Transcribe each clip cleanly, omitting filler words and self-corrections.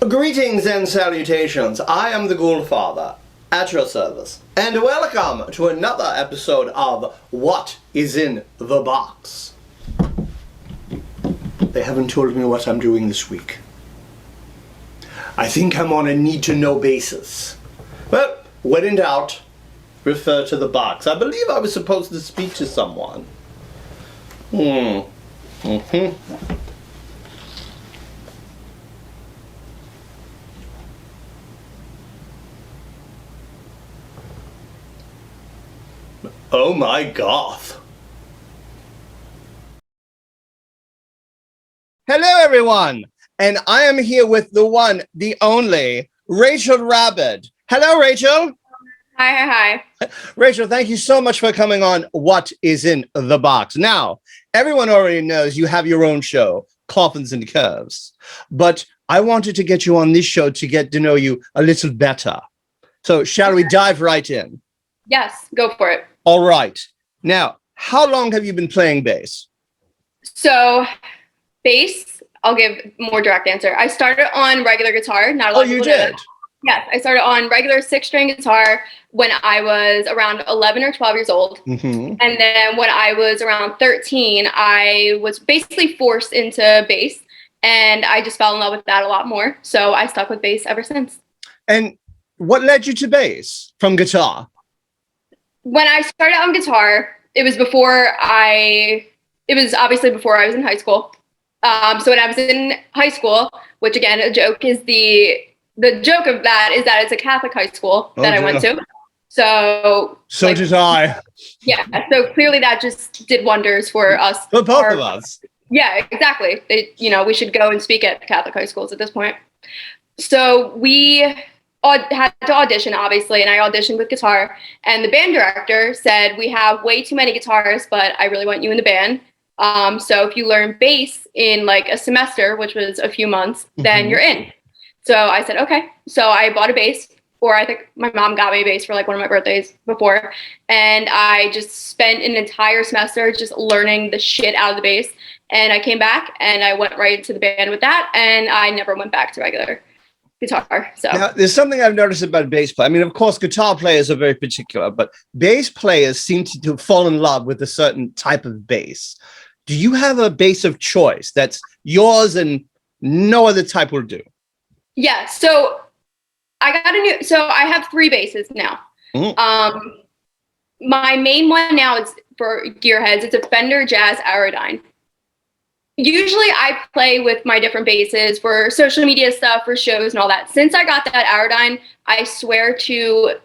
Greetings and salutations. I am the Ghoulfather, at your service. And welcome to another episode of What is in the Box. They haven't told me what I'm doing this week. I think I'm on a need-to-know basis. But when in doubt, refer to the box. I believe I was supposed to speak to someone. Oh my goth. Hello everyone, and I am here with the one, the only, Rachel Rabid. Hello Rachel. Hi. Rachel, thank you so much for coming on What is in the Box. Now, everyone already knows you have your own show, Coffins and Curves, but I wanted to get you on this show to get to know you a little better. So shall we dive right in? Yes, go for it. All right. Now, how long have you been playing bass? So, bass, I'll give a more direct answer. I started on regular guitar. Not a lot of people know that. Yes, I started on regular 6-string guitar when I was around 11 or 12 years old. And then when I was around 13, I was basically forced into bass, and I just fell in love with that a lot more. So I stuck with bass ever since. And what led you to bass from guitar? When I started on guitar, it was obviously before I was in high school. So when I was in high school, which again, a joke is the joke of that is that it's a Catholic high school that I went to. So did I. Yeah. So clearly that just did wonders for us. For both of us. Yeah, exactly. We should go and speak at Catholic high schools at this point. So we had to audition, obviously, and I auditioned with guitar, and the band director said, we have way too many guitars, but I really want you in the band. So if you learn bass in like a semester, which was a few months, then you're in. So I said, okay. So I bought a bass, or I think my mom got me a bass for like one of my birthdays before, and I just spent an entire semester just learning the shit out of the bass, and I came back and I went right into the band with that, and I never went back to regular guitar. So now, there's something I've noticed about bass play. I mean, of course, guitar players are very particular, but bass players seem to fall in love with a certain type of bass. Do you have a bass of choice that's yours and no other type will do? Yeah. So I have 3 basses now. My main one now is for gearheads. It's a Fender Jazz Aerodyne. Usually I play with my different basses for social media stuff, for shows and all that. Since I got that Aerodyne, I swear to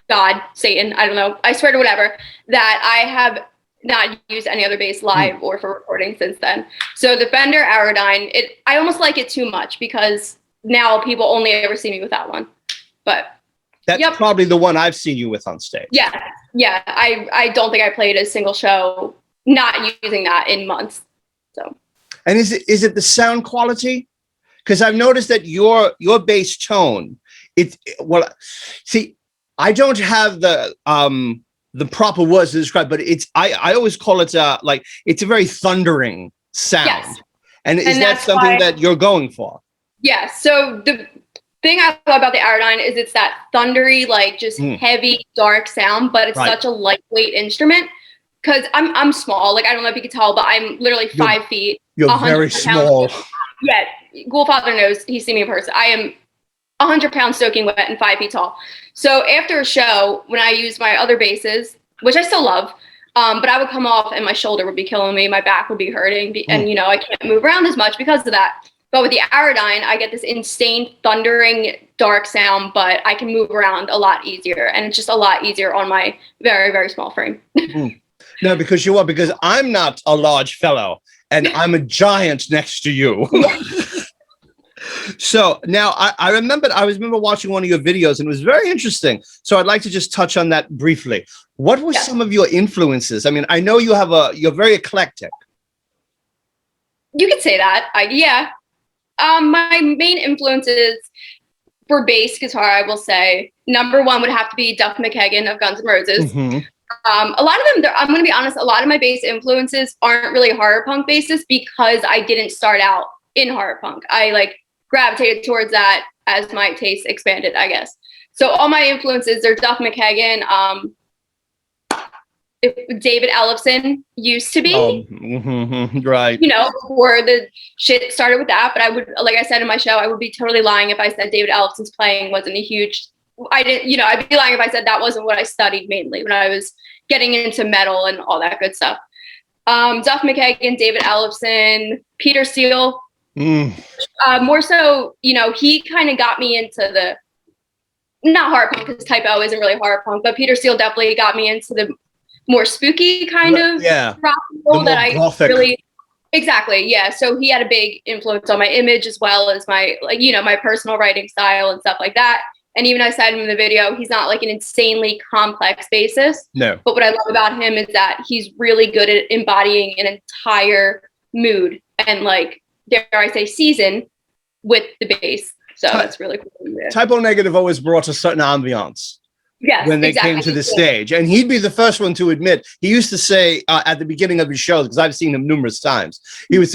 God, Satan, I don't know, I swear to whatever, that I have not used any other bass live or for recording since then. So the Fender Aerodyne, I almost like it too much because now people only ever see me with that one. But that's probably the one I've seen you with on stage. Yeah. I don't think I played a single show not using that in months. So, and is it the sound quality? Because I've noticed that your bass tone, I don't have the proper words to describe, but I always call it like it's a very thundering sound. Yes. And is that something that you're going for? Yeah. So the thing I love about the Aerodyne is it's that thundery, like just heavy, dark sound, but it's such a lightweight instrument. Because I'm small, like I don't know if you can tell, but I'm literally 5 feet. You're very small. Yeah, Ghoulfather knows. He's seen me in person. I am 100 pounds soaking wet and 5 feet tall. So after a show, when I use my other basses, which I still love, but I would come off and my shoulder would be killing me, my back would be hurting, and I can't move around as much because of that. But with the Aerodyne, I get this insane thundering dark sound, but I can move around a lot easier, and it's just a lot easier on my very, very small frame. No, because I'm not a large fellow and I'm a giant next to you. So now I remember watching one of your videos and it was very interesting. So I'd like to just touch on that briefly. What were some of your influences? I mean, I know you're very eclectic. You could say that. My main influences for bass guitar, I will say, number 1 would have to be Duff McKagan of Guns N' Roses. A lot of them, I'm going to be honest, a lot of my bass influences aren't really horror punk basses because I didn't start out in horror punk. I gravitated towards that as my taste expanded, I guess. So all my influences, there's Duff McKagan, David Ellefson used to be, right. You know, before the shit started with that. But I would, like I said in my show, I would be totally lying if I said David Ellefson's playing wasn't a huge, I'd be lying if I said that wasn't what I studied mainly when I was getting into metal and all that good stuff. Duff McKagan, David Ellefson, Peter Steele. More so, you know, he kind of got me into the, not horror punk, because Type O isn't really horror punk, but Peter Steele definitely got me into the more spooky kind of rock and roll that I gothic. Really, exactly, yeah. So he had a big influence on my image as well as my, like, you know, my personal writing style and stuff like that. And even I said in the video, he's not like an insanely complex bassist. No. But what I love about him is that he's really good at embodying an entire mood and, like, dare I say, season with the bass. So that's really cool. Yeah. Type O Negative always brought a certain ambiance. Yes, when they came to the stage, and he'd be the first one to admit. He used to say at the beginning of his shows, because I've seen him numerous times, he would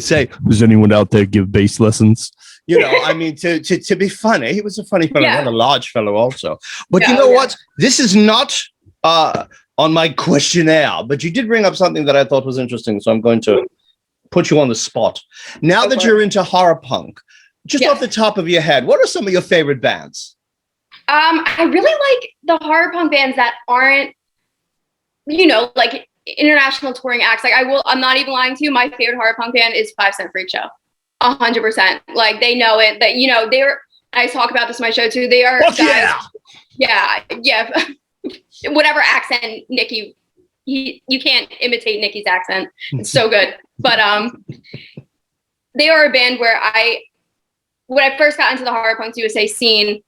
say, "Does anyone out there give bass lessons?" You know, I mean, to be funny. He was a funny fellow, not a large fellow, also. But you know what? This is not on my questionnaire, but you did bring up something that I thought was interesting, so I'm going to put you on the spot. Now that you're into horror punk, just off the top of your head, what are some of your favorite bands? I really like the horror punk bands that aren't, you know, like international touring acts. Like I'm not even lying to you. My favorite horror punk band is 5 Cent Freak Show. 100%. Like they know it, that, you know, I talk about this in my show too. They are guys, yeah. Whatever accent Nikki, you can't imitate Nikki's accent. It's so good. But they are a band where when I first got into the horror punk USA scene,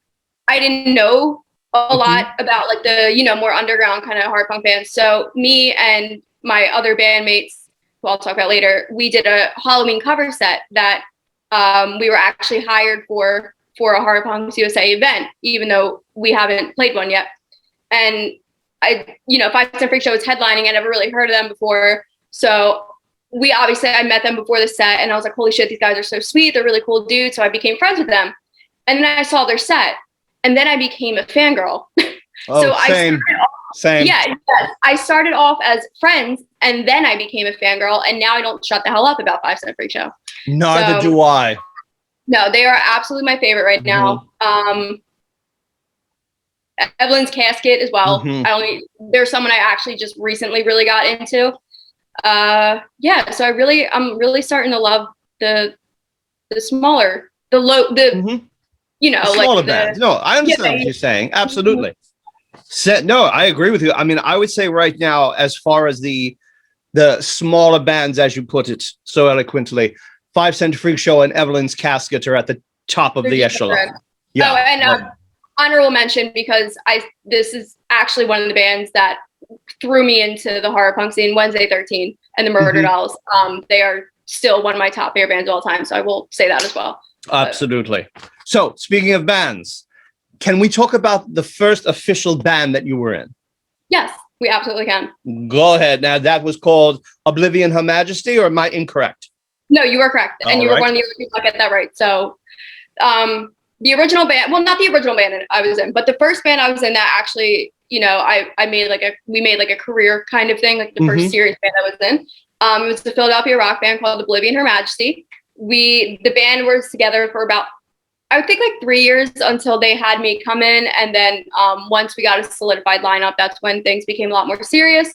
I didn't know a lot about, like, the, you know, more underground kind of horror punk bands. So me and my other bandmates, who I'll talk about later, we did a Halloween cover set that we were actually hired for a Horror Punks USA event, even though we haven't played one yet. And you know, 5 Cent Freak Show was headlining. I never really heard of them before. So I met them before the set, and I was like, holy shit, these guys are so sweet. They're really cool dudes. So I became friends with them. And then I saw their set. And then I became a fangirl. Same. Yeah, I started off as friends, and then I became a fangirl, and now I don't shut the hell up about 5 Cent Freak Show. Neither do I. No, they are absolutely my favorite right now. Evelyn's Casket as well. They're someone I actually just recently really got into. So I'm really starting to love the smaller, you know, the smaller like bands. No, I understand what you're saying. Absolutely. No, I agree with you. I mean, I would say right now, as far as the smaller bands, as you put it so eloquently, 5 Cent Freak Show and Evelyn's Casket are at the top of the echelon. Yeah. Oh, and honorable mention, because this is actually one of the bands that threw me into the horror punk scene, Wednesday 13 and the Murder Dolls. They are still one of my top favorite bands of all time, so I will say that as well. Absolutely. So, speaking of bands, can we talk about the first official band that you were in? Yes, we absolutely can. Go ahead. Now, that was called Oblivion Her Majesty, or am I incorrect? No, you were correct. And you were one of the other people that get that right. So, the original band, well, not the original band I was in, but the first band I was in that actually, you know, we made like a career kind of thing, like the first serious band I was in. It was a Philadelphia rock band called Oblivion Her Majesty. The band was together for about, I would think, like 3 years until they had me come in. And then once we got a solidified lineup, that's when things became a lot more serious.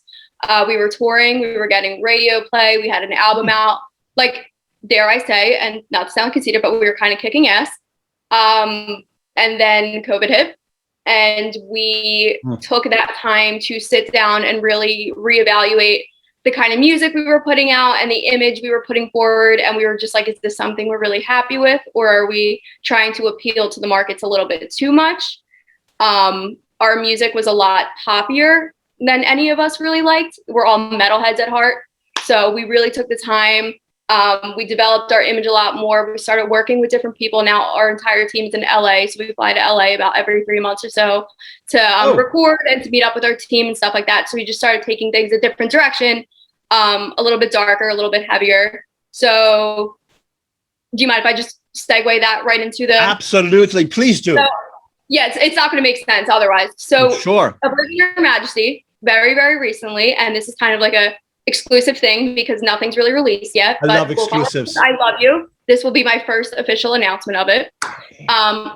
We were touring, we were getting radio play, we had an album out, like, dare I say, and not to sound conceited, but we were kind of kicking ass. And then COVID hit, and we took that time to sit down and really reevaluate the kind of music we were putting out and the image we were putting forward. And we were just like, is this something we're really happy with, or are we trying to appeal to the markets a little bit too much? Our music was a lot poppier than any of us really liked. We're all metalheads at heart. So we really took the time. We developed our image a lot more. We started working with different people. Now our entire team's in LA. So we fly to LA about every 3 months or so to record and to meet up with our team and stuff like that. So we just started taking things a different direction, a little bit darker, a little bit heavier. So do you mind if I just segue that right into the... Absolutely, please do. So, yeah, it's not going to make sense otherwise. So sure. Oblivion Her Majesty, very, very recently, and this is kind of like a exclusive thing because nothing's really released yet. I love exclusives. I love you. This will be my first official announcement of it.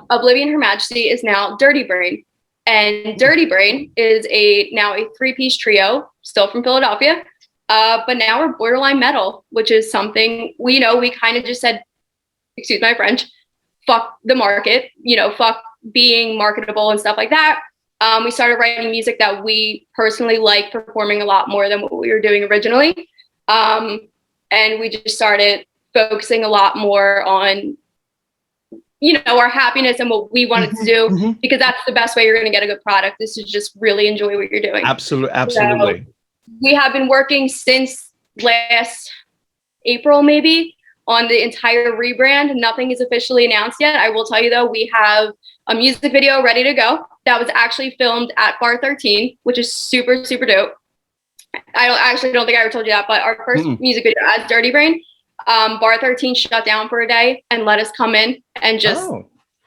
Oblivion Her Majesty is now Dirty Brain. And Dirty Brain is now a 3-piece trio, still from Philadelphia. But now we're borderline metal, which is something we kind of just said, excuse my French, fuck the market, fuck being marketable and stuff like that. We started writing music that we personally like performing a lot more than what we were doing originally. And we just started focusing a lot more on, our happiness and what we wanted to do, because that's the best way you're going to get a good product. Is to just really enjoy what you're doing. Absolutely. So we have been working since last April, maybe, on the entire rebrand. Nothing is officially announced yet. I will tell you, though, we have a music video ready to go that was actually filmed at Bar 13, which is super, super dope. I don't think I ever told you that, but our first music video as Dirty Brain, Bar 13 shut down for a day and let us come in and just,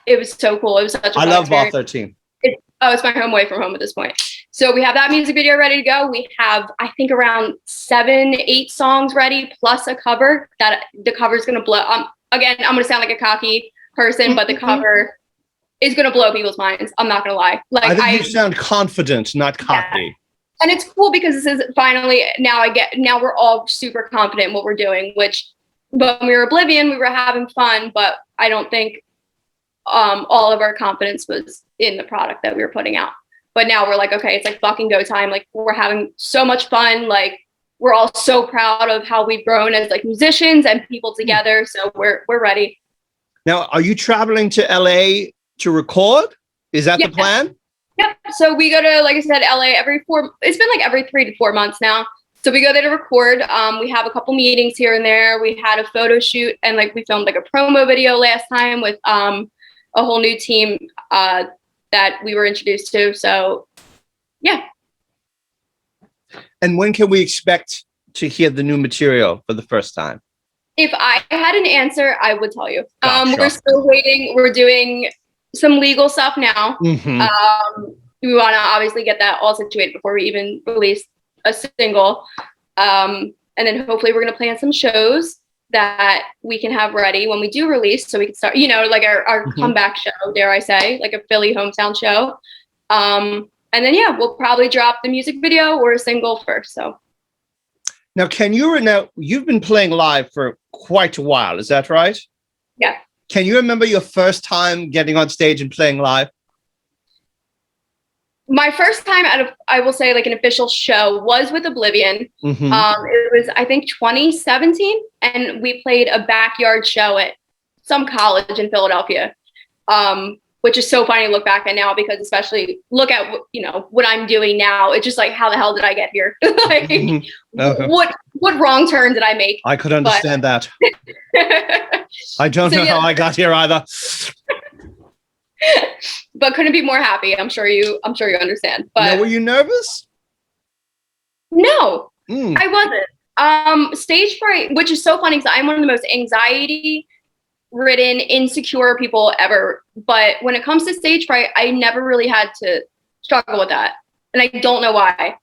it was so cool. It was such a fun love experience. Bar 13. It's my home away from home at this point. So we have that music video ready to go. We have, I think, around 7-8 songs ready, plus a cover that the cover is going to blow. Again, I'm going to sound like a cocky person, but the cover is going to blow people's minds. I'm not going to lie. Like, I think you sound confident, not cocky. Yeah. And it's cool because this is finally, now we're all super confident in what we're doing, which when we were Oblivion, we were having fun, but I don't think all of our confidence was in the product that we were putting out. But now we're like, okay, it's like fucking go time. Like, we're having so much fun. Like, we're all so proud of how we've grown as like musicians and people together. So we're ready. Now, are you traveling to LA to record? Is that the plan? Yep. So we go to, like I said, LA it's been like every 3 to 4 months now. So we go there to record. We have a couple meetings here and there. We had a photo shoot and like we filmed like a promo video last time with a whole new team that we were introduced to. So yeah. And when can we expect to hear the new material for the first time? If I had an answer, I would tell you. Gotcha. We're still waiting. We're doing some legal stuff now. We want to obviously get that all situated before we even release a single. And then hopefully we're going to plan some shows that we can have ready when we do release. So we can start, like our comeback show, dare I say, like a Philly hometown show. And then, we'll probably drop the music video or a single first. So. Now, you've been playing live for quite a while. Is that right? Yeah. Can you remember your first time getting on stage and playing live? My first time I will say, like an official show was with Oblivion. It was, I think, 2017, and we played a backyard show at some college in Philadelphia, which is so funny to look back at now because especially look at, what I'm doing now. It's just like, how the hell did I get here? What wrong turn did I make? I could understand that. I don't know how I got here either. But couldn't be more happy. I'm sure you understand. But now, were you nervous? No, I wasn't. Stage fright, which is so funny because I'm one of the most anxiety-ridden, insecure people ever. But when it comes to stage fright, I never really had to struggle with that, and I don't know why.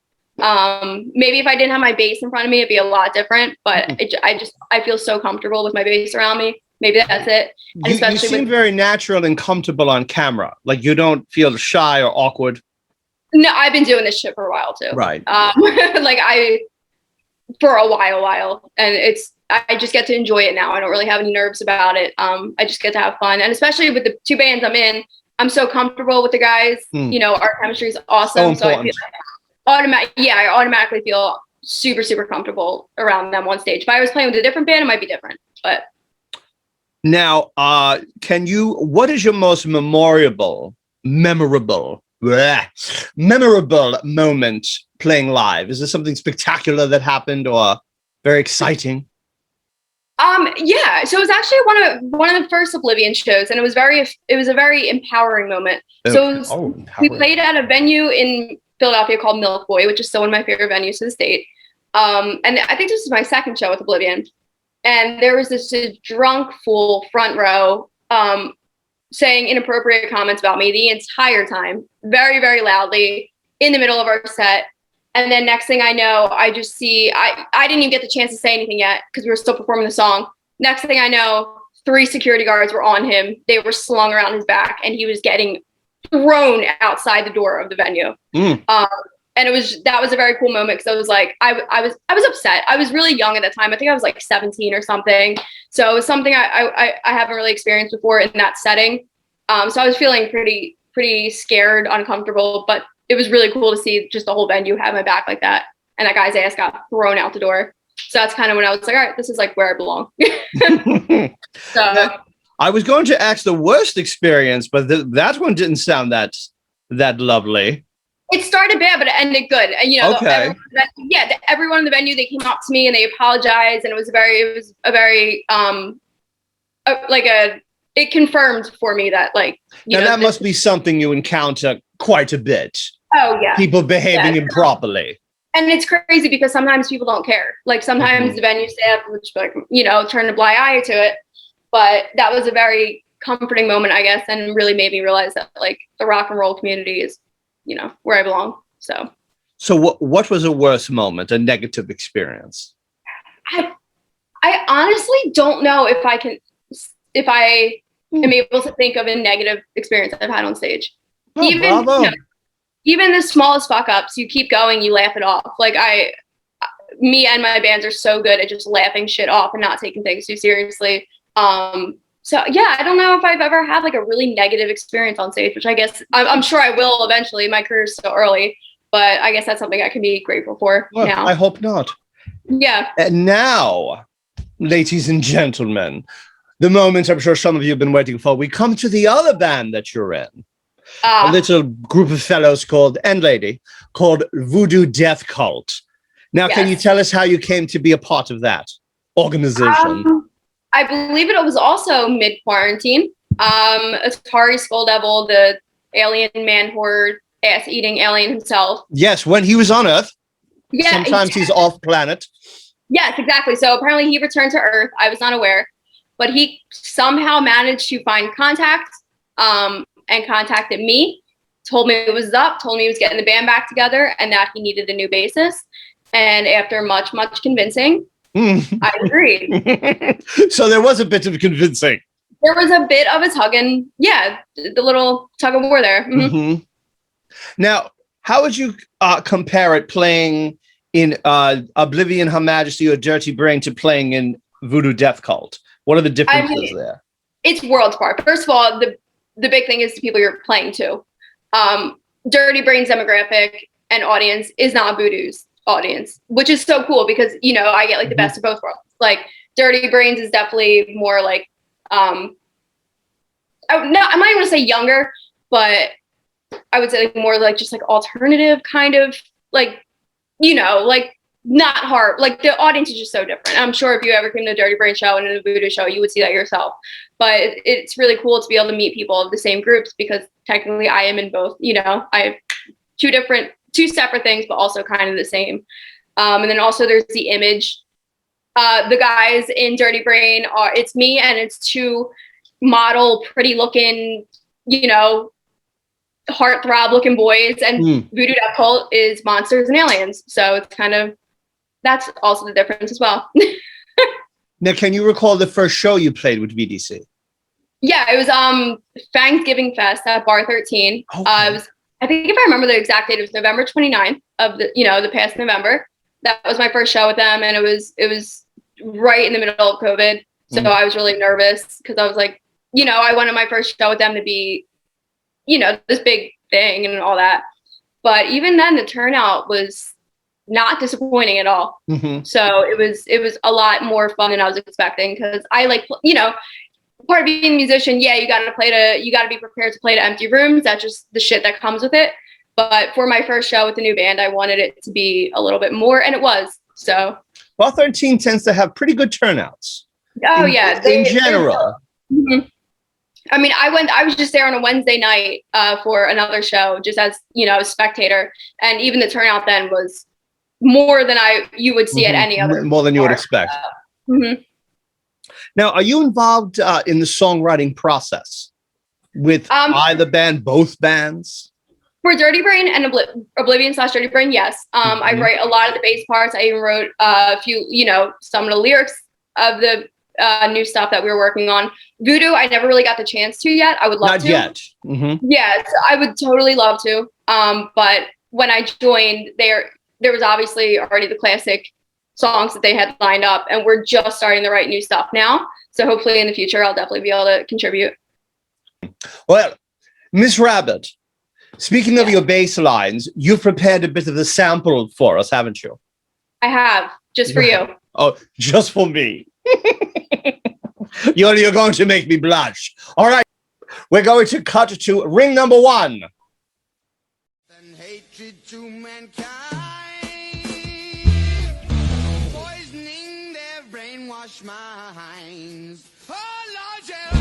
Maybe if I didn't have my bass in front of me, it'd be a lot different. But I feel so comfortable with my bass around me. Maybe that's it. And you seem very natural and comfortable on camera. Like you don't feel shy or awkward. No, I've been doing this shit for a while too. Right. For a while, and I just get to enjoy it now. I don't really have any nerves about it. I just get to have fun, and especially with the 2 bands I'm in, I'm so comfortable with the guys. Our chemistry is awesome. So I feel I automatically feel super, super comfortable around them on stage. If I was playing with a different band, it might be different, but. Now, what is your most memorable moment playing live? Is there something spectacular that happened or very exciting? Yeah. So it was actually one of the first Oblivion shows, and it was a very empowering moment. We played at a venue in Philadelphia called Milk Boy, which is still one of my favorite venues to this date. And I think this is my second show with Oblivion. and there was this drunk fool front row saying inappropriate comments about me the entire time, very, very loudly in the middle of our set. And then next thing I know, I just see, I didn't even get the chance to say anything yet because we were still performing the song. Next thing I know, 3 security guards were on him. They were slung around his back and he was getting thrown outside the door of the venue. And that was a very cool moment because I was like, I was upset. I was really young at that time. I think I was like 17 or something. So it was something I haven't really experienced before in that setting. So I was feeling pretty scared, uncomfortable, but it was really cool to see just the whole venue have my back like that. And that guy's ass got thrown out the door. So that's kind of when I was like, all right, this is like where I belong. So now, I was going to ask the worst experience, but that one didn't sound that lovely. It started bad, but it ended good. And okay. Everyone in the venue, they came up to me and they apologized, and it was a very it confirmed for me that that must be something you encounter quite a bit. Oh yeah, people behaving improperly. And it's crazy because sometimes people don't care. Like sometimes the venue staff, which turn a blind eye to it. But that was a very comforting moment, I guess, and really made me realize that the rock and roll community is, where I belong. So what was a worse moment, a negative experience? I honestly don't know if I am able to think of a negative experience I've had on stage. Oh, Even the smallest fuck ups, you keep going, you laugh it off. Me and my bands are so good at just laughing shit off and not taking things too seriously. So yeah, I don't know if I've ever had a really negative experience on stage, which I guess I'm sure I will eventually. My career's so early, but I guess that's something I can be grateful for now. I hope not. Yeah. And now, ladies and gentlemen, the moment I'm sure some of you have been waiting for, we come to the other band that you're in. A little group of fellows called Voodoo Death Cult. Now, Can you tell us how you came to be a part of that organization? I believe it was also mid-quarantine. Atari Skulldevil, the alien man-horde, ass-eating alien himself. Yes, when he was on Earth. Yeah, sometimes he's off planet. Yes, exactly. So apparently he returned to Earth. I was not aware. But he somehow managed to find contact and contacted me, told me it was up, told me he was getting the band back together and that he needed a new bassist. And after much, much convincing, I agreed. So there was a bit of convincing. There was a bit of a the little tug of war there. Mm-hmm. Now, how would you compare it playing in Oblivion Her Majesty or Dirty Brain to playing in Voodoo Death Cult? What are the differences there? It's worlds apart. First of all, the big thing is the people you're playing to. Dirty Brain's demographic and audience is not Voodoo's audience, which is so cool because I get the best of both worlds. Dirty Brains is definitely more I'm not even gonna say younger, but I would say more just alternative kind of not hard. The audience is just so different. I'm sure if you ever came to a Dirty Brain show and a Voodoo show, you would see that yourself. But it's really cool to be able to meet people of the same groups because technically I am in both. I have two separate things, but also kind of the same. And then also there's the image. The guys in Dirty Brain it's me and it's 2 model, pretty looking, heartthrob looking boys, and Voodoo Death Cult is monsters and aliens. So it's that's also the difference as well. Now, can you recall the first show you played with VDC? Yeah, it was Thanksgiving Fest at Bar 13. Okay. It was, I think if I remember the exact date, it was November 29th of the past November. That was my first show with them, and it was right in the middle of COVID. So I was really nervous because I was I wanted my first show with them to be, this big thing and all that. But even then, the turnout was not disappointing at all. So it was a lot more fun than I was expecting because I part of being a musician, you got to be prepared to play to empty rooms. That's just the shit that comes with it. But for my first show with the new band, I wanted it to be a little bit more, and it was. So Bar 13 tends to have pretty good turnouts. Oh in general. I mean, I was just there on a Wednesday night for another show, just as a spectator, and even the turnout then was more than you would see at any other. More than you would expect. Now, are you involved in the songwriting process with either band, both bands? For Dirty Brain and Oblivion/Dirty Brain, yes. I write a lot of the bass parts. I even wrote a few, some of the lyrics of the new stuff that we were working on. Voodoo, I never really got the chance to yet. I would love to. Not yet. Mm-hmm. Yes, I would totally love to. But when I joined, there was obviously already the classic songs that they had lined up, and we're just starting to write new stuff now. So hopefully in the future, I'll definitely be able to contribute. Well, Miss Rabid, speaking of your bass lines, you've prepared a bit of a sample for us, haven't you? I have, just for you. Oh, just for me. You're going to make me blush. All right, we're going to cut to ring number 1. And hatred to mankind, poisoning their brainwashed minds. Oh, Lord, yeah.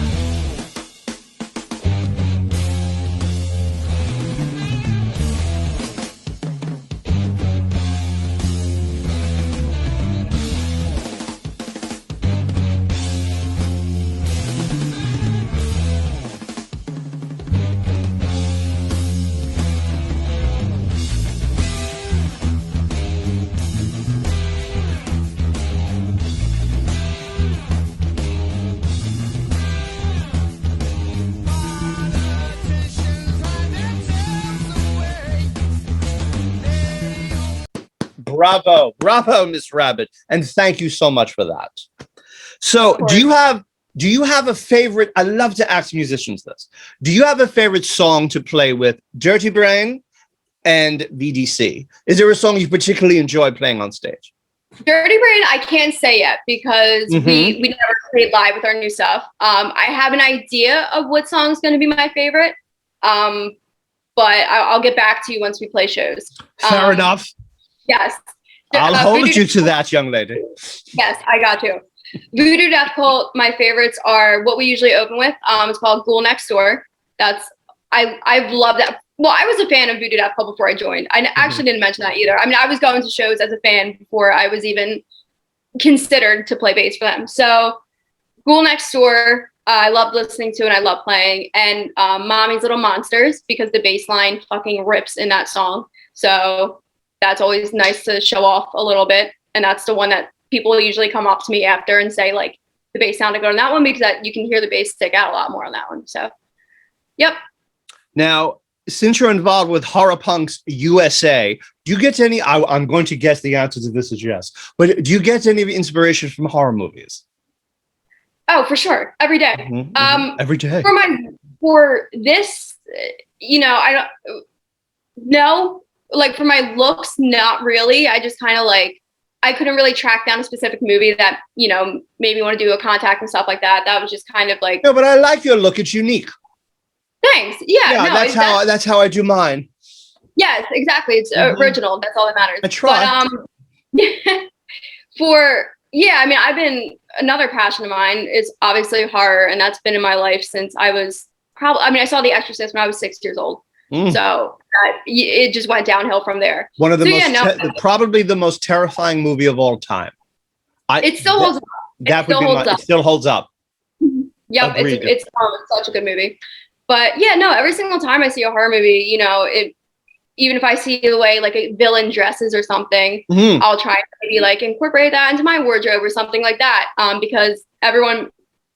Bravo, Miss Rabid, and thank you so much for that. So, do you have a favorite? I love to ask musicians this. Do you have a favorite song to play with Dirty Brain and VDC? Is there a song you particularly enjoy playing on stage? Dirty Brain, I can't say yet because we never played live with our new stuff. I have an idea of what song is going to be my favorite, but I'll get back to you once we play shows. Fair enough. Yes. I'll hold you to that, young lady. Yes, I got you. Voodoo Death Cult, my favorites are what we usually open with. It's called Ghoul Next Door. I've loved that. Well, I was a fan of Voodoo Death Cult before I joined. I actually didn't mention that either. I mean, I was going to shows as a fan before I was even considered to play bass for them. So Ghoul Next Door, I love listening to and I love playing. And Mommy's Little Monsters, because the bass line fucking rips in that song. So that's always nice to show off a little bit. And that's the one that people usually come up to me after and say, like, the bass sounded good on that one because you can hear the bass stick out a lot more on that one. So, yep. Now, since you're involved with Horror Punks USA, do you get any, I'm going to guess the answer to this is yes, but do you get any inspiration from horror movies? Oh, for sure. Every day. Every day. For this, I don't, no. Like for my looks, not really. I just kind of I couldn't really track down a specific movie that, made me want to do a contact and stuff like that. That was just kind of like. No, but I like your look. It's unique. Thanks. Yeah, no, that's how I do mine. Yes, exactly. It's original. That's all that matters. I try. But I've been, another passion of mine is obviously horror, and that's been in my life since I was I saw The Exorcist when I was 6 years old. So it just went downhill from there. One of the probably the most terrifying movie of all time. It still holds up. It still holds up. Yep, it's such a good movie. But yeah, no, every single time I see a horror movie, even if I see the way like a villain dresses or something, I'll try to maybe incorporate that into my wardrobe or something like that. Because everyone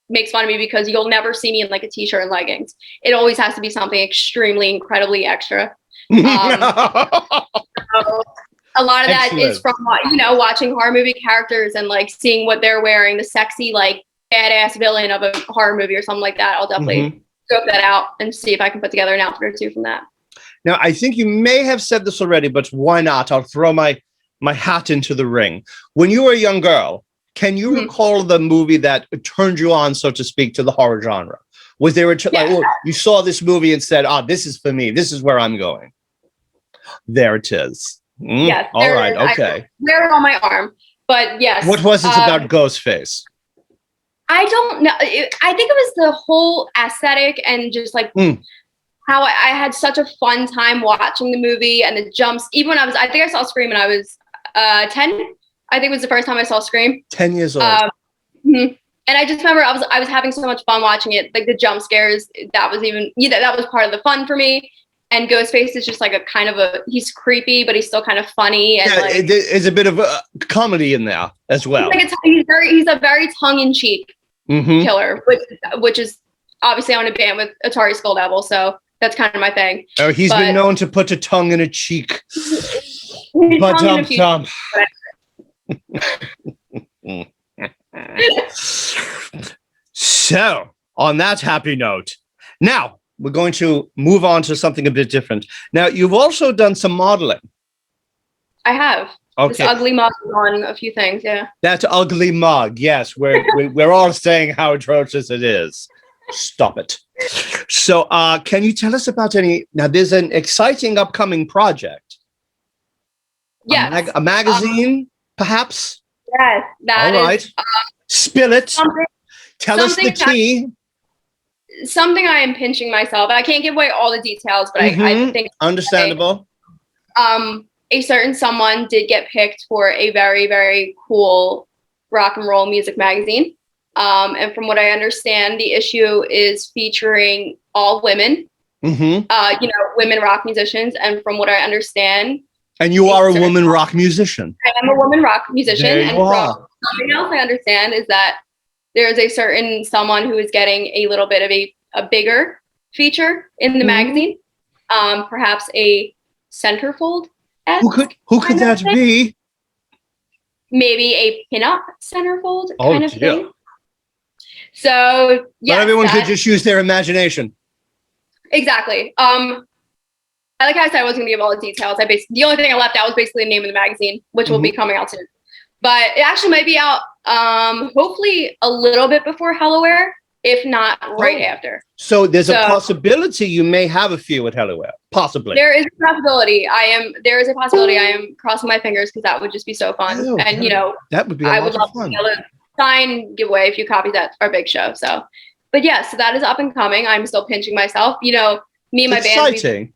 makes fun of me because you'll never see me in a t-shirt and leggings. It always has to be something extremely, incredibly extra. So a lot of that is from, watching horror movie characters and seeing what they're wearing, the sexy, badass villain of a horror movie or something like that. I'll definitely scope that out and see if I can put together an outfit or two from that. Now, I think you may have said this already, but why not? I'll throw my hat into the ring. When you were a young girl, can you recall the movie that turned you on, so to speak, to the horror genre? Was there you saw this movie and said, this is for me. This is where I'm going. There it is. Yes. All right. Okay. I wear it on my arm, but yes. What was it about Ghostface? I don't know. I think it was the whole aesthetic and just how I had such a fun time watching the movie and the jumps. Even when I think I saw Scream when I was 10. I think it was the first time I saw Scream. 10 years old. And I just remember I was having so much fun watching it. Like the jump scares, that was even, that was part of the fun for me. And Ghostface is just like he's creepy, but he's still kind of funny. And there's a bit of a comedy in there as well. He's a very tongue-in-cheek killer, which is obviously on a band with Atari Skull Devil, so that's kind of my thing. Oh, he's been known to put a tongue in a cheek. So, on that happy note, now we're going to move on to something a bit different. Now, you've also done some modeling. I have. Okay. This ugly mug on a few things, yeah. That ugly mug, yes. We're all saying how atrocious it is. Stop it. So, can you tell us about now, there's an exciting upcoming project. Yes. A magazine, perhaps? Yes, that all right. Is, spill it. Tell us the tea. Something I am pinching myself. I can't give away all the details, but I think understandable. A certain someone did get picked for a very, very cool rock and roll music magazine. And from what I understand, the issue is featuring all women, women rock musicians. And from what I understand, and you are a woman rock musician. I am a woman rock musician. There you are. Something else I understand is that there is a certain someone who is getting a little bit of a bigger feature in the magazine, perhaps a centerfold. Who could that be? Maybe a pinup centerfold kind of thing. So yeah, but everyone could just use their imagination. Exactly. Like I said, I wasn't going to give all the details. The only thing I left out was basically the name of the magazine, which will be coming out soon. But it actually might be out hopefully a little bit before Halloween, if not right after. So there's a possibility you may have a few at Halloween. Possibly. There is a possibility. I am crossing my fingers because that would just be so fun. Oh, and that would be I would love to be able to sign, give away a few copies at our big show. So, but yeah, so that is up and coming. I'm still pinching myself. Me and my band.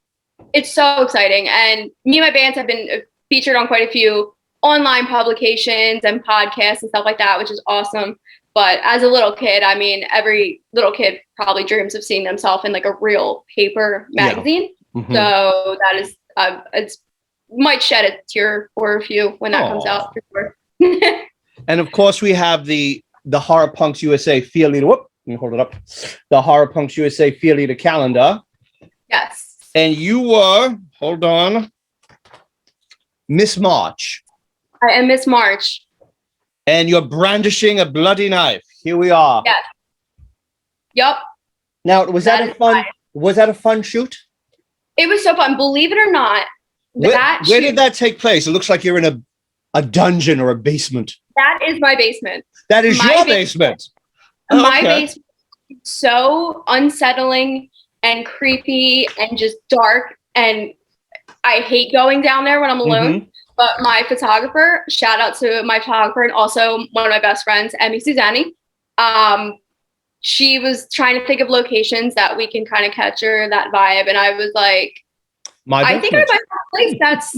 It's so exciting. And me and my bands have been featured on quite a few online publications and podcasts and stuff like that, which is awesome. But as a little kid, I mean, every little kid probably dreams of seeing themselves in like a real paper magazine. Yeah. So that is, it's might shed a tear or a few when that comes out for sure. And of course, we have the Horror Punks USA Field Leader. Whoop, let me hold it up. The Horror Punks USA Field Leader calendar. Yes. And you were, hold on, Miss March. I am Miss March. And you're brandishing a bloody knife. Here we are. Yes. Yep. Now, was that a fun shoot? It was so fun. Believe it or not, where did that take place? It looks like you're in a dungeon or a basement. That is my basement. That is your basement. My basement is so unsettling and creepy and just dark. And I hate going down there when I'm alone. But my photographer, shout out to my photographer and also one of my best friends, Emmy Suzanne. She was trying to think of locations that we can kind of capture that vibe. And I was like, I think I might have a place that's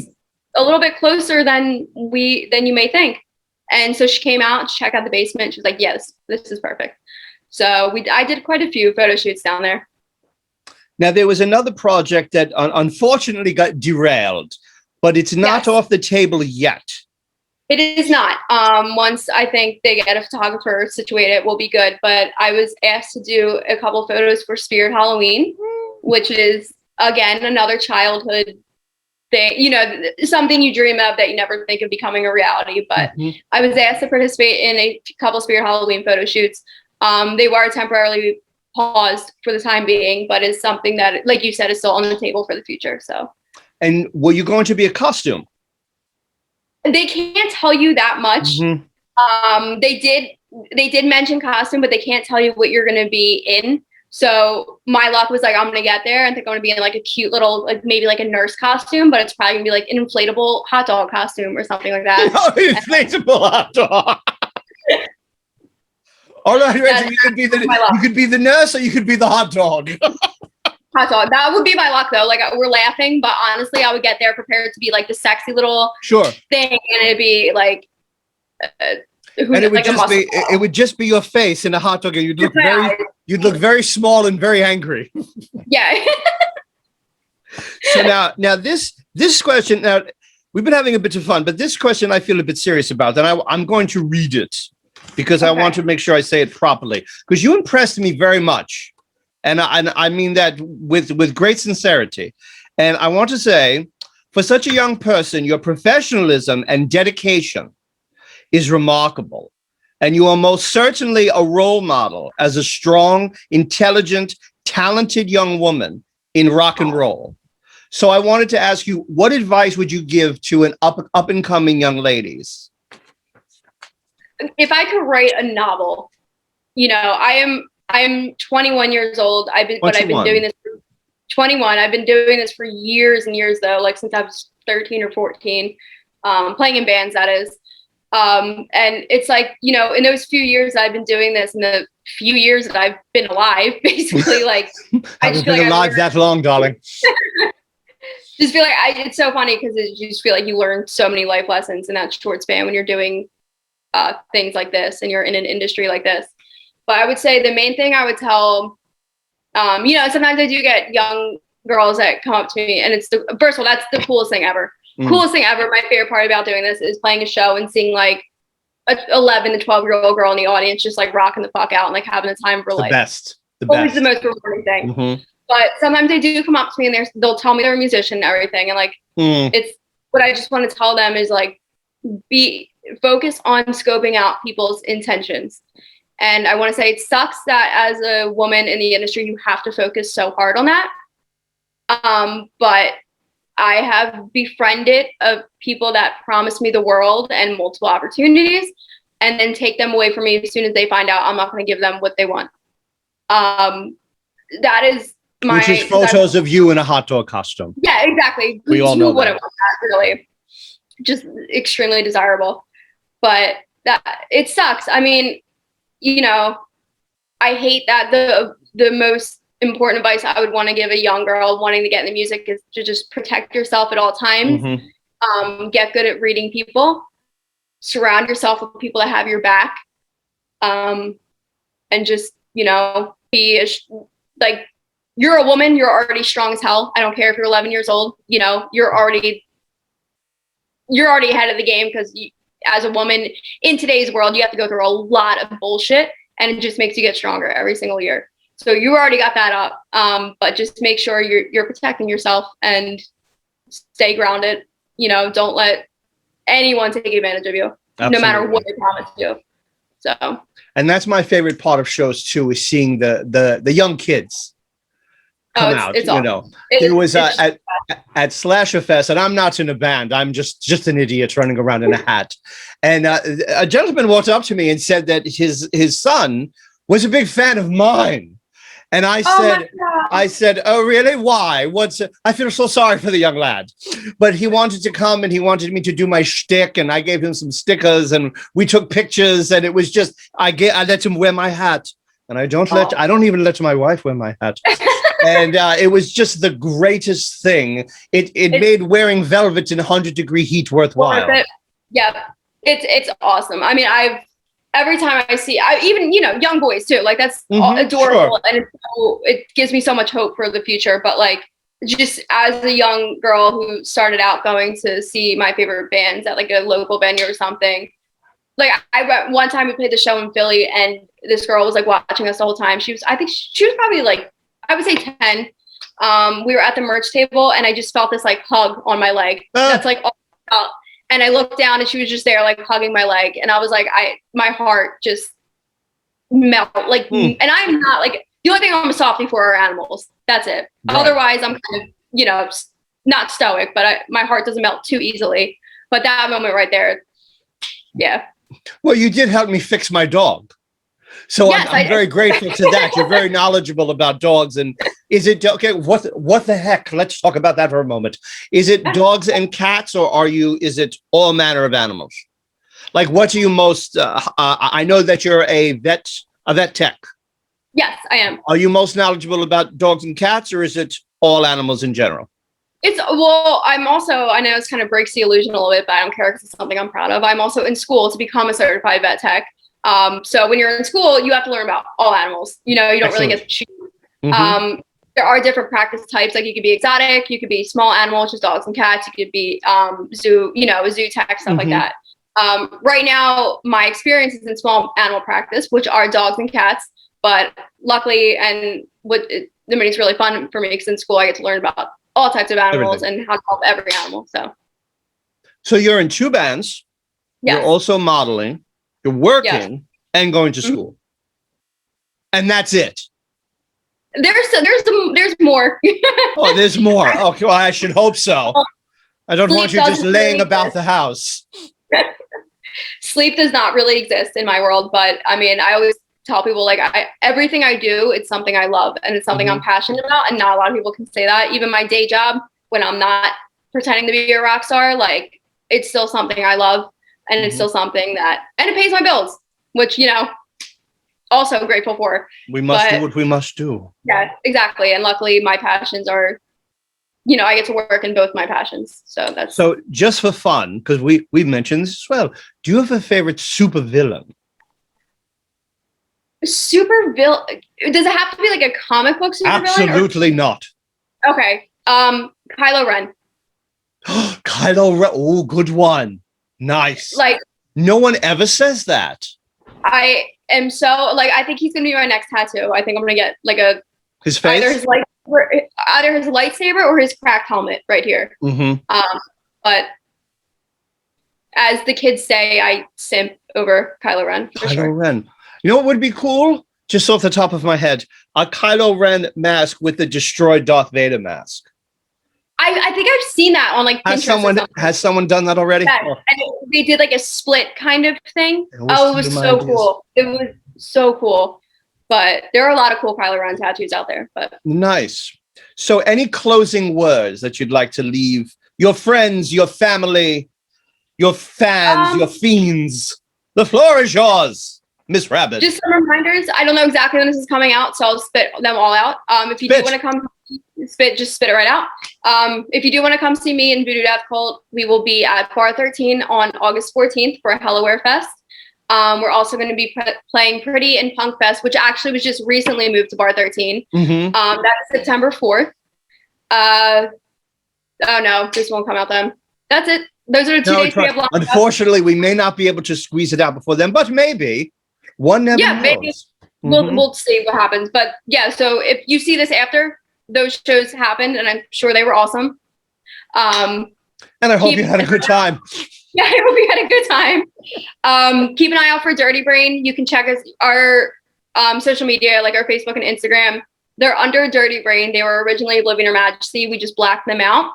a little bit closer than you may think. And so she came out to check out the basement. She was like, yes, this is perfect. So I did quite a few photo shoots down there. Now, there was another project that unfortunately got derailed, but it's not off the table yet. It is not. Once I think they get a photographer situated, we'll be good. But I was asked to do a couple photos for Spirit Halloween, which is, again, another childhood thing, something you dream of that you never think of becoming a reality. But I was asked to participate in a couple Spirit Halloween photo shoots. They were temporarily paused for the time being, but is something that, like you said, is still on the table for the future. So. And were you going to be a costume? They can't tell you that much. They did mention costume, but they can't tell you what you're going to be in. So my luck was like, I'm going to get there and think I'm going to be in like a cute little, like maybe like a nurse costume, but it's probably going to be like an inflatable hot dog costume or something like that. Inflatable hot dog. All right, Reggie, you could be the nurse or you could be the hot dog. Hot dog. That would be my luck, though. Like, we're laughing, but honestly, I would get there prepared to be like the sexy little thing, and it'd be like And it would just be your face in a hot dog, and you'd look very small and very angry. Yeah. So now this question, now we've been having a bit of fun, but this question I feel a bit serious about, and I'm going to read it because I want to make sure I say it properly, because you impressed me very much. And I mean that with great sincerity. And I want to say, for such a young person, your professionalism and dedication is remarkable. And you are most certainly a role model as a strong, intelligent, talented young woman in rock and roll. So I wanted to ask you, what advice would you give to an up and coming young ladies? If I could write a novel, I am 21 years old. I've been doing this for 21. I've been doing this for years and years, though, like since I was 13 or 14, playing in bands, that is. And it's like, in those few years that I've been doing this, and the few years that I've been alive, basically, like I just feel like alive that long, darling. Just feel like it's so funny because you just feel like you learn so many life lessons in that short span when you're doing things like this and you're in an industry like this. But I would say the main thing I would tell, sometimes I do get young girls that come up to me, and first of all, that's the coolest thing ever. Coolest thing ever. My favorite part about doing this is playing a show and seeing like a 11 to 12-year-old girl in the audience just like rocking the fuck out and like having the time of her life. Always the most rewarding thing. Mm-hmm. But sometimes they do come up to me and they'll tell me they're a musician and everything. And like, it's what I just want to tell them is like, focus on scoping out people's intentions. And I want to say it sucks that as a woman in the industry, you have to focus so hard on that. But I have befriended people that promise me the world and multiple opportunities and then take them away from me as soon as they find out I'm not going to give them what they want. That is which is photos of you in a hot dog costume. Yeah, exactly. We all know that. Wouldn't want that, really. Just extremely desirable. But it sucks. I mean, I hate that the most important advice I would want to give a young girl wanting to get into music is to just protect yourself at all times. Mm-hmm. Get good at reading people. Surround yourself with people that have your back. And just, be like, you're a woman, you're already strong as hell. I don't care if you're 11 years old, you're already ahead of the game because as a woman in today's world, you have to go through a lot of bullshit and it just makes you get stronger every single year. So you already got that up. But just make sure you're protecting yourself and stay grounded. Don't let anyone take advantage of you, Absolutely. No matter what they promise you. So. And that's my favorite part of shows too, is seeing the young kids come out. It's awesome. There was at Slasher Fest, and I'm not in a band. I'm just an idiot running around in a hat. And a gentleman walked up to me and said that his son was a big fan of mine. And I said, oh, really? Why? I feel so sorry for the young lad. But he wanted to come and he wanted me to do my shtick, and I gave him some stickers and we took pictures, and it was just, I let him wear my hat. And I don't even let my wife wear my hat. And it was just the greatest thing. It made wearing velvet in 100-degree heat worthwhile. Yeah, it's awesome. I mean, every time I see, even young boys too, like that's adorable, sure. And it gives me so much hope for the future. But like, just as a young girl who started out going to see my favorite bands at like a local venue or something, like one time we played the show in Philly, and this girl was like watching us the whole time. I think she was probably like, I would say 10. We were at the merch table, and I just felt this like hug on my leg. That's like all I felt. And I looked down and she was just there like hugging my leg. And I was like, my heart just melted. Like, and I'm not like, the only thing I'm a softie for are animals. That's it. Right. Otherwise, I'm kind of, not stoic, but my heart doesn't melt too easily. But that moment right there, yeah. Well, you did help me fix my dog. So yes, I'm very grateful to that. You're very knowledgeable about dogs. And is it, okay, what the heck? Let's talk about that for a moment. Is it dogs and cats, or is it all manner of animals? Like, what do you most, I know that you're a vet tech. Yes, I am. Are you most knowledgeable about dogs and cats, or is it all animals in general? I'm also, I know it's kind of breaks the illusion a little bit, but I don't care because it's something I'm proud of. I'm also in school to become a certified vet tech. So when you're in school, you have to learn about all animals. You don't really get to choose. There are different practice types. Like you could be exotic, you could be small animals, just dogs and cats. You could be zoo, a zoo tech, stuff like that. Right now, my experience is in small animal practice, which are dogs and cats. But luckily, it's really fun for me because in school I get to learn about all types of animals and how to help every animal. So you're in 2 bands. Yes. You're also modeling. You're working and going to school, and that's it. There's more. Oh, there's more. Okay, well, I should hope so. I don't want you just laying about the house. Sleep does not really exist in my world, but I mean, I always tell people like everything I do, it's something I love and it's something I'm passionate about, and not a lot of people can say that. Even my day job, when I'm not pretending to be a rock star, like it's still something I love, and it's still something and it pays my bills, which also grateful for. We must do what we must do. Yeah, exactly. And luckily my passions are, I get to work in both my passions. So just for fun, because we mentioned this as well. Do you have a favorite super villain? Super villain? Does it have to be like a comic book super villain? Absolutely not. Okay. Kylo Ren. Kylo Ren. Oh, good one. Nice. Like, no one ever says that. I am so I think he's gonna be my next tattoo. I think I'm gonna get like his face, either his lightsaber or his cracked helmet right here. But as the kids say, I simp over Kylo Ren. Kylo Ren. You know what would be cool? Just off the top of my head, a Kylo Ren mask with the destroyed Darth Vader mask. I think I've seen that on like Pinterest. Has someone done that already? Yeah. Oh. And they did like a split kind of thing. It was so cool. It was so cool. But there are a lot of cool Kylo Ren tattoos out there. But nice. So any closing words that you'd like to leave your friends, your family, your fans, your fiends? The floor is yours, Miss Rabid. Just some reminders. I don't know exactly when this is coming out, so I'll spit them all out. If you do want to come just spit it right out. If you do want to come see me in Voodoo Death Cult, we will be at Bar 13 on August 14th for Hellaware Fest. We're also going to be playing Pretty and Punk Fest, which actually was just recently moved to Bar 13. That's September 4th. Oh no, this won't come out then. That's it. Those are the 2 days we have left. Unfortunately, we may not be able to squeeze it out before then, but maybe. One never knows. Maybe. We'll see what happens. But yeah, so if you see this after those shows happened, and I'm sure they were awesome. And I hope you had a good time. Yeah, I hope you had a good time. Keep an eye out for Dirty Brain. You can check our social media, like our Facebook and Instagram. They're under Dirty Brain. They were originally Oblivion Her Majesty. We just blacked them out.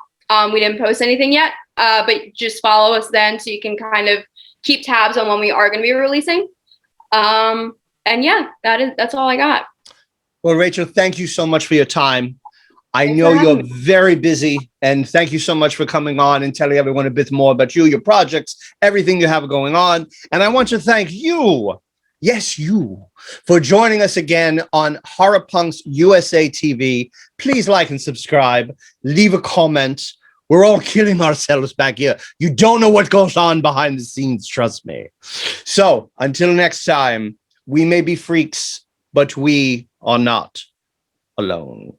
We didn't post anything yet, but just follow us then so you can kind of keep tabs on when we are going to be releasing. And yeah, that's all I got. Well, Rachel, thank you so much for your time. I know you're very busy, and thank you so much for coming on and telling everyone a bit more about you, your projects, everything you have going on. And I want to thank you, yes, you, for joining us again on Horror Punks USA TV. Please like and subscribe. Leave a comment. We're all killing ourselves back here. You don't know what goes on behind the scenes, trust me. So until next time, we may be freaks, but we are not alone.